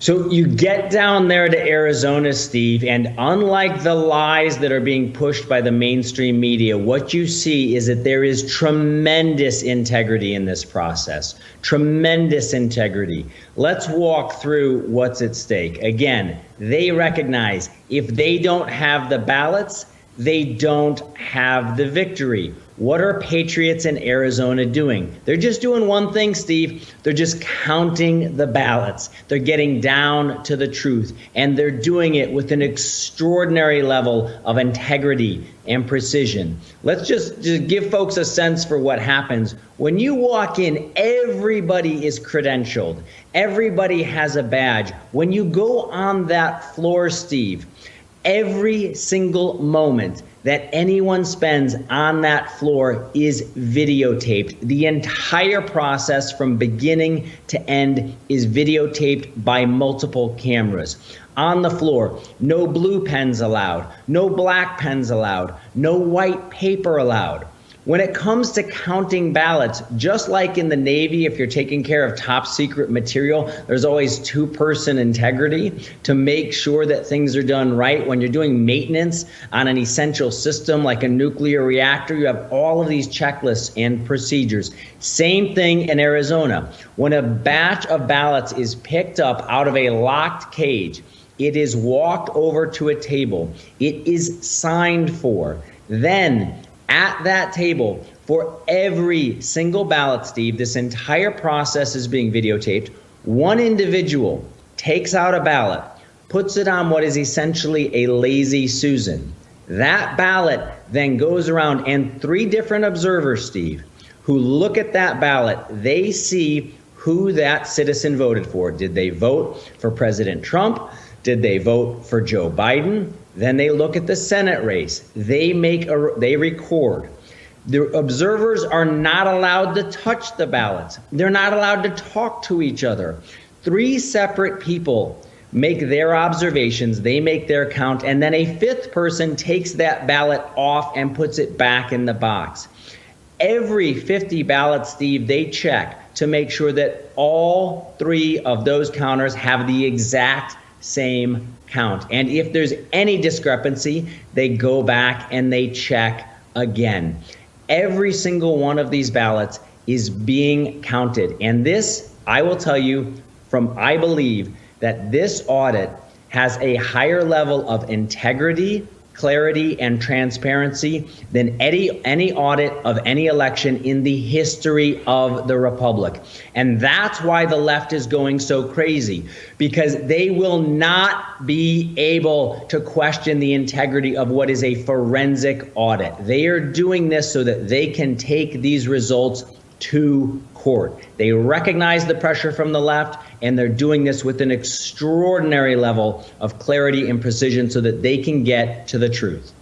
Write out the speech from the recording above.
So you get down there to Arizona, Steve, and unlike the lies that are being pushed by the mainstream media, what you see is that there is tremendous integrity in this process. Tremendous integrity. Let's walk through what's at stake. Again, they recognize if they don't have the ballots, they don't have the victory. What are patriots in Arizona doing? They're just doing one thing, Steve. They're just counting the ballots. They're getting down to the truth, and they're doing it with an extraordinary level of integrity and precision. Let's just give folks a sense for what happens. When you walk in, everybody is credentialed. Everybody has a badge. When you go on that floor, Steve, every single moment that anyone spends on that floor is videotaped. The entire process from beginning to end is videotaped by multiple cameras. On the floor, no blue pens allowed, no black pens allowed, no white paper allowed. When it comes to counting ballots, just like in the Navy, if you're taking care of top secret material, there's always two-person integrity to make sure that things are done right. When you're doing maintenance on an essential system like a nuclear reactor, you have all of these checklists and procedures. Same thing in Arizona. When a batch of ballots is picked up out of a locked cage, it is walked over to a table. It is signed for. Then, at that table, for every single ballot, Steve, this entire process is being videotaped. One individual takes out a ballot, puts it on what is essentially a lazy Susan. That ballot then goes around, and three different observers, Steve, who look at that ballot, they see who that citizen voted for. Did they vote for President Trump? Did they vote for Joe Biden? Then they look at the Senate race. They record. The observers are not allowed to touch the ballots. They're not allowed to talk to each other. Three separate people make their observations, they make their count, and then a fifth person takes that ballot off and puts it back in the box. Every 50 ballots, Steve, they check to make sure that all three of those counters have the exact same count. And if there's any discrepancy, they go back and they check again. Every single one of these ballots is being counted. And this, I will tell you I believe that this audit has a higher level of integrity, clarity, and transparency than any audit of any election in the history of the Republic. And that's why the left is going so crazy, because they will not be able to question the integrity of what is a forensic audit. They are doing this so that they can take these results to court. They recognize the pressure from the left, and they're doing this with an extraordinary level of clarity and precision so that they can get to the truth.